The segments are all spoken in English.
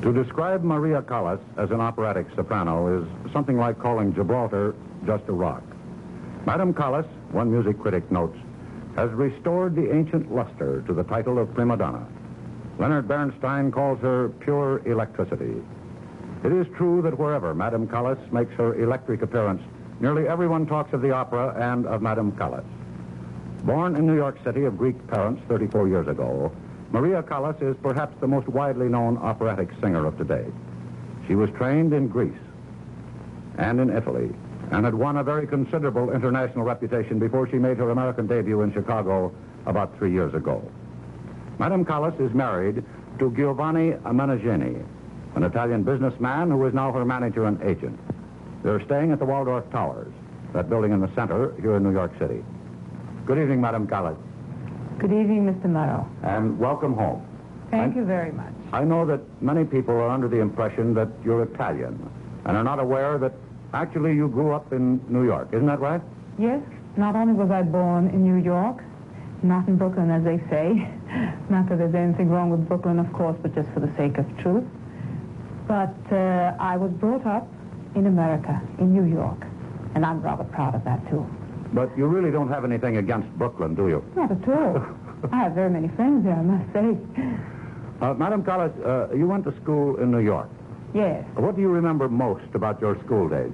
To describe Maria Callas as an operatic soprano is something like calling Gibraltar just a rock. Madame Callas, one music critic notes, has restored the ancient luster to the title of prima donna. Leonard Bernstein calls her pure electricity. It is true that wherever Madame Callas makes her electric appearance, nearly everyone talks of the opera and of Madame Callas. Born in New York City of Greek parents 34 years ago, Maria Callas is perhaps the most widely known operatic singer of today. She was trained in Greece and in Italy and had won a very considerable international reputation before she made her American debut in Chicago about 3 years ago. Madame Callas is married to Giovanni Menaggini, an Italian businessman who is now her manager and agent. They're staying at the Waldorf Towers, that building in the center here in New York City. Good evening, Madame Callas. Good evening, Mr. Murrow. And welcome home. Thank you very much. I know that many people are under the impression that you're Italian and are not aware that actually you grew up in New York. Isn't that right? Yes. Not only was I born in New York, not in Brooklyn, as they say. Not that there's anything wrong with Brooklyn, of course, but just for the sake of truth. But I was brought up in America, in New York, and I'm rather proud of that, too. But you really don't have anything against Brooklyn, do you? Not at all. I have very many friends there, I must say. Madame Callas, you went to school in New York. Yes. What do you remember most about your school days?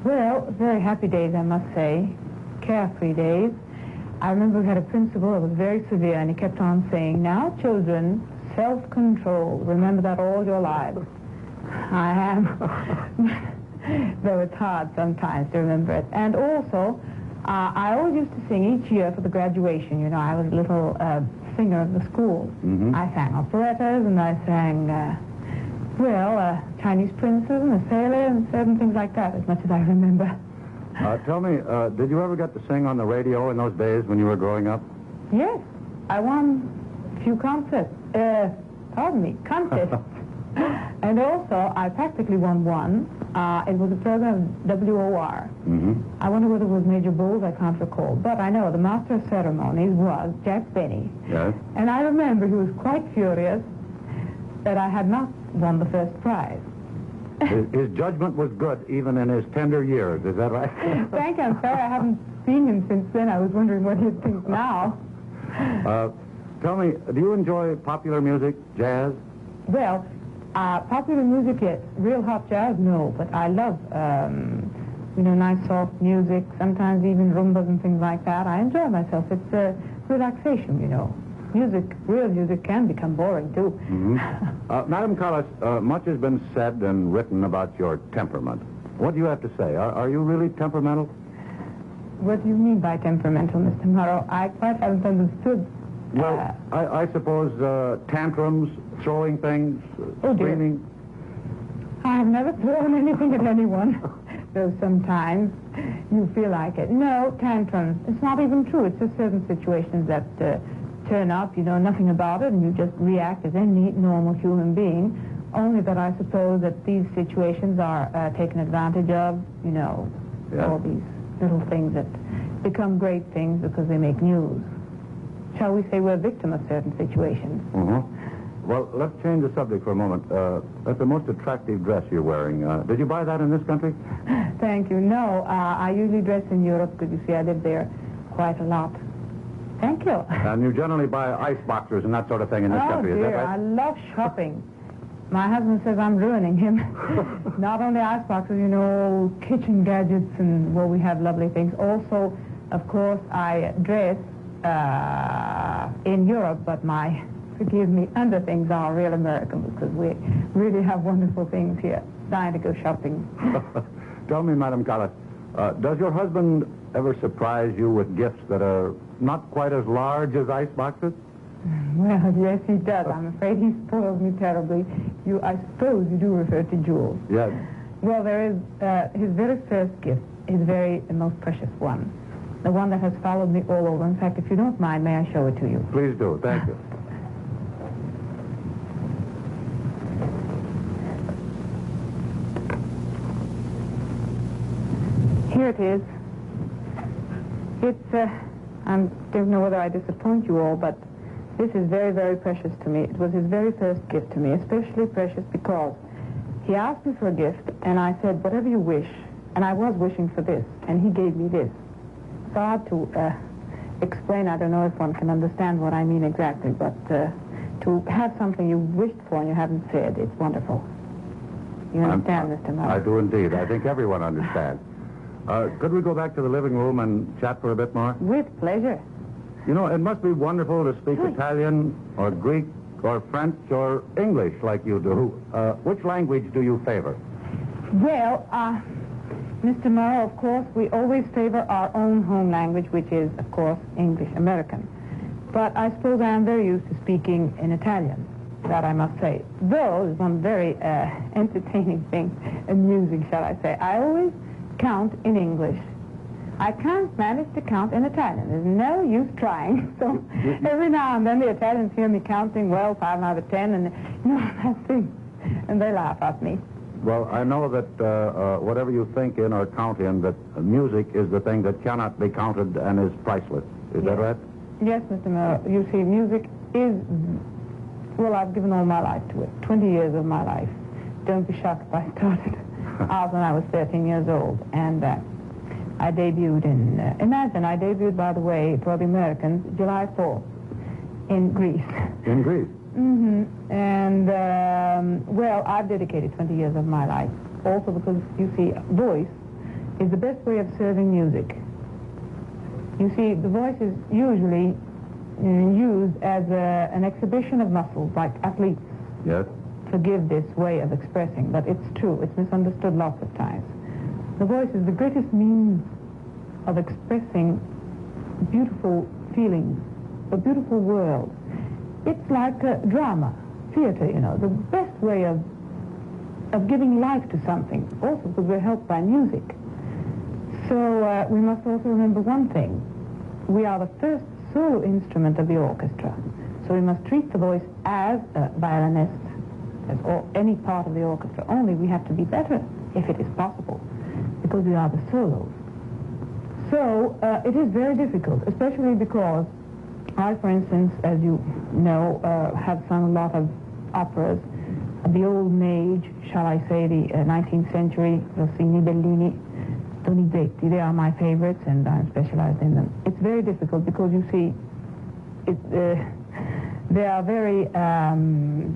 Well, very happy days, I must say. Carefree days. I remember we had a principal that was very severe, and he kept on saying, "Now, children, self-control. Remember that all your lives." I am. Though it's hard sometimes to remember it. And also, I always used to sing each year for the graduation. You know, I was a little singer of the school. Mm-hmm. I sang operettas, and I sang, Chinese princes and a sailor and certain things like that, as much as I remember. Tell me, did you ever get to sing on the radio in those days when you were growing up? Yes. I won a few contests. Contests. And also, I practically won one. It was a program of WOR. Mm-hmm. I wonder whether it was Major Bowles, I can't recall. But I know the master of ceremonies was Jack Benny. Yes. And I remember he was quite furious that I had not won the first prize. His judgment was good even in his tender years, is that right? Thank you. I'm sorry I haven't seen him since then. I was wondering what he'd think now. Tell me, do you enjoy popular music, jazz? Well, popular music, yes. Real hot jazz, no. But I love, nice soft music, sometimes even rumbas and things like that. I enjoy myself. It's relaxation, you know. Real music can become boring, too. Mm-hmm. Madame Callas, much has been said and written about your temperament. What do you have to say? Are you really temperamental? What do you mean by temperamental, Mr. Murrow? I quite haven't understood. Well, I suppose tantrums, throwing things, screaming. I have never thrown anything at anyone, though sometimes you feel like it. No, tantrums. It's not even true. It's just certain situations that turn up, you know nothing about it, and you just react as any normal human being, only that I suppose that these situations are taken advantage of, you know, all these little things that become great things because they make news. Shall we say we're a victim of certain situations? Mm-hmm. Well, let's change the subject for a moment. That's the most attractive dress you're wearing. Did you buy that in this country? Thank you. No, I usually dress in Europe because, you see, I live there quite a lot. Thank you. And you generally buy ice boxers and that sort of thing in this country, is that right? I love shopping. My husband says I'm ruining him. Not only ice boxes, you know, kitchen gadgets, and, well, we have lovely things. Also, of course, I dress in Europe, but my, forgive me, underthings are real American because we really have wonderful things here. Dying to go shopping. Tell me, Madame Callas, does your husband ever surprise you with gifts that are not quite as large as ice boxes? Well, yes, he does. I'm afraid he spoils me terribly. I suppose you do refer to jewels. Yes. Well, there is his very first gift, his very most precious one. The one that has followed me all over. In fact, if you don't mind, may I show it to you? Please do. Thank you. Here it is. It's, I don't know whether I disappoint you all, but This is very, very precious to me. It was his very first gift to me, especially precious because he asked me for a gift, and I said, whatever you wish. And I was wishing for this, and he gave me this. So I have to explain. I don't know if one can understand what I mean exactly, but to have something you wished for and you haven't said, it's wonderful. You understand, Mr. Murrow? I do indeed. I think everyone understands. Could we go back to the living room and chat for a bit more? With pleasure. You know, it must be wonderful to speak Italian or Greek or French or English like you do. Which language do you favor? Well, Mr. Murrow, of course, we always favor our own home language, which is, of course, English American. But I suppose I am very used to speaking in Italian, that I must say. Though, there's one very entertaining thing, amusing, shall I say. I always count in English. I can't manage to count in Italian. There's no use trying. So every now and then the Italians hear me counting, well, 5 out of 10, and that thing, and they laugh at me. Well, I know that whatever you think in or count in, that music is the thing that cannot be counted and is priceless. Is that right? Yes, Mr. Murrow. You see, music is, well, I've given all my life to it, 20 years of my life. Don't be shocked if I started out when I was 13 years old. And I debuted in, imagine, I debuted, by the way, for the Americans, July 4th in Greece. In Greece? Mm-hmm. And, well, I've dedicated 20 years of my life. Also because, you see, voice is the best way of serving music. You see, the voice is usually used as an exhibition of muscles, like athletes. Yes. Forgive this way of expressing, but it's true. It's misunderstood lots of times. The voice is the greatest means of expressing beautiful feelings, a beautiful world. It's like drama, theater, you know, the best way of giving life to something, also because we're helped by music. So we must also remember one thing. We are the first solo instrument of the orchestra. So we must treat the voice as a violinist, as any part of the orchestra. Only we have to be better, if it is possible, because we are the solos. So it is very difficult, especially because I, for instance, as you know, have sung a lot of operas of the olden age, shall I say, the 19th century, Rossini, Bellini, Donizetti. They are my favorites, and I'm specialized in them. It's very difficult because, you see, they are very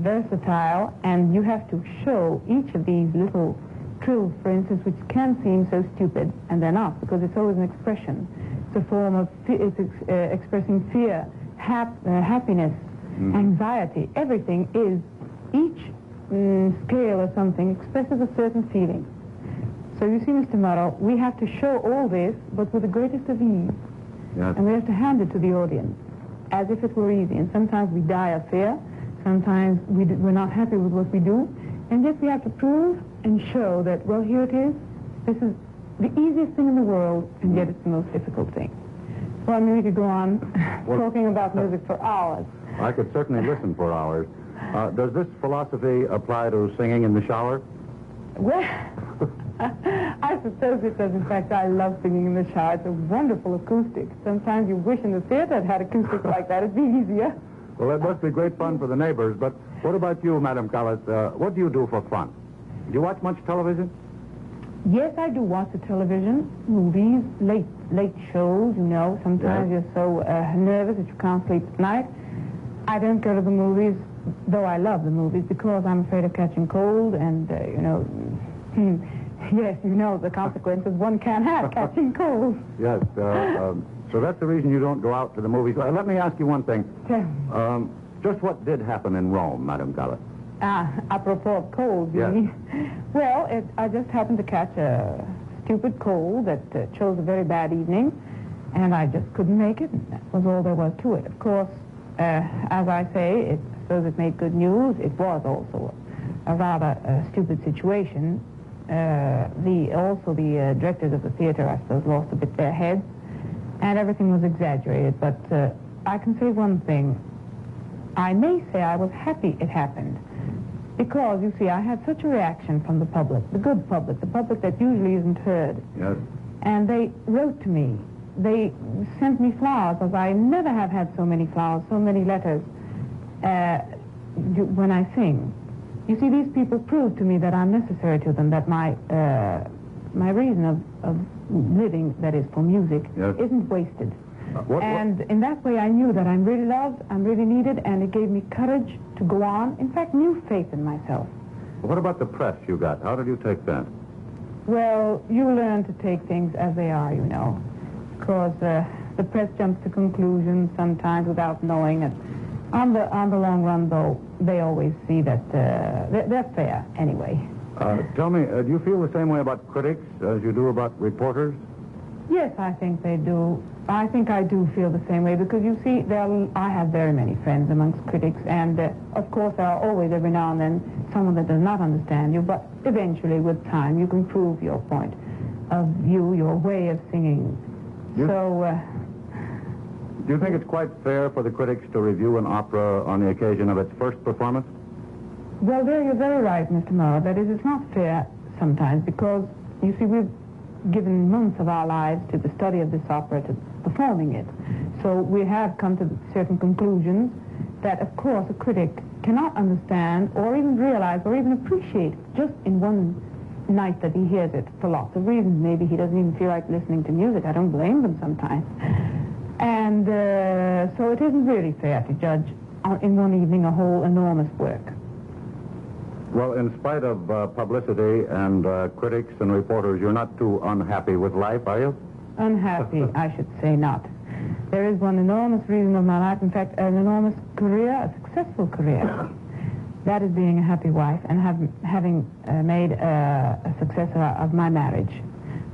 versatile, and you have to show each of these little trills, for instance, which can seem so stupid, and they're not, because it's always an expression. It's a form of, it's expressing fear, happiness, anxiety. Everything is, each scale or something expresses a certain feeling. So you see, Mr. Murrow, we have to show all this, but with the greatest of ease. Yes. And we have to hand it to the audience as if it were easy. And sometimes we die of fear. Sometimes we're not happy with what we do. And yet we have to prove and show that, well, here it is. This is the easiest thing in the world, and yet it's the most difficult thing. Well, I mean, we could go on talking about music for hours. I could certainly listen for hours. Does this philosophy apply to singing in the shower? Well, I suppose it does. In fact, I love singing in the shower. It's a wonderful acoustic. Sometimes you wish in the theater it had acoustics like that. It'd be easier. Well, that must be great fun for the neighbors. But what about you, Madam Callas? What do you do for fun? Do you watch much television? Yes, I do watch the television, movies, late shows, you know. Sometimes you're so nervous that you can't sleep at night. I don't go to the movies, though I love the movies, because I'm afraid of catching cold and, you know, yes, you know the consequences one can have catching cold. Yes, so that's the reason you don't go out to the movies. Let me ask you one thing. Just what did happen in Rome, Madam Callas? Apropos of cold, you mean? Well, I just happened to catch a stupid cold that chose a very bad evening, and I just couldn't make it, and that was all there was to it. Of course, as I say, I suppose it made good news. It was also a rather stupid situation. Also the directors of the theater, I suppose, lost a bit their heads, and everything was exaggerated. But I can say one thing. I may say I was happy it happened, because, you see, I had such a reaction from the public, the good public, the public that usually isn't heard. Yes. And they wrote to me. They sent me flowers, as I never have had so many flowers, so many letters. when I sing. You see, these people prove to me that I'm necessary to them, that my reason of living, that is for music, yes, isn't wasted. What? In that way I knew that I'm really loved, I'm really needed, and it gave me courage to go on. In fact, new faith in myself. What about the press you got? How did you take that? Well, you learn to take things as they are, you know. Because the press jumps to conclusions sometimes without knowing it. On the long run, though, they always see that they're fair anyway. Tell me, do you feel the same way about critics as you do about reporters? Yes, I think they do. I think I do feel the same way because, you see, I have very many friends amongst critics, and of course there are always, every now and then, someone that does not understand you, but eventually, with time, you can prove your point of view, your way of singing. Do you think it's quite fair for the critics to review an opera on the occasion of its first performance? Well, there you're very right, Mr. Murrow. That is, it's not fair sometimes because, you see, we've given months of our lives to the study of this opera, to performing it. So we have come to certain conclusions that, of course, a critic cannot understand or even realize or even appreciate just in one night that he hears it for lots of reasons. Maybe he doesn't even feel like listening to music. I don't blame them sometimes. And so it isn't really fair to judge in one evening a whole enormous work. Well, in spite of publicity and critics and reporters, you're not too unhappy with life, are you? Unhappy, I should say not. There is one enormous reason of my life, in fact, an enormous career, a successful career. That is being a happy wife and having made a success of my marriage.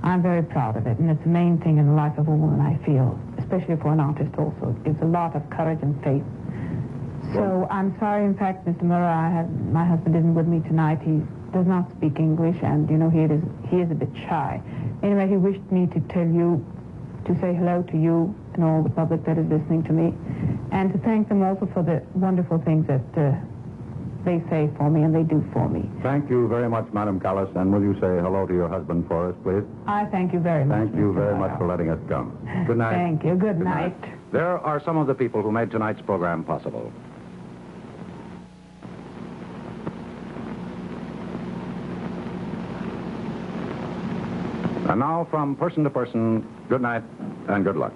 I'm very proud of it, and it's the main thing in the life of a woman, I feel, especially for an artist also. It gives a lot of courage and faith. So I'm sorry, in fact, Mr. Murrow, my husband isn't with me tonight. He does not speak English, and, you know, he is a bit shy. Anyway, he wished me to tell you, to say hello to you and all the public that is listening to me, and to thank them also for the wonderful things that they say for me and they do for me. Thank you very much, Madam Callas, and will you say hello to your husband for us, please? I thank you very much. Thank you Mr. very Murrow. much for letting us come. Good night. Thank you. Good night. There are some of the people who made tonight's program possible. And now, from person to person, good night and good luck.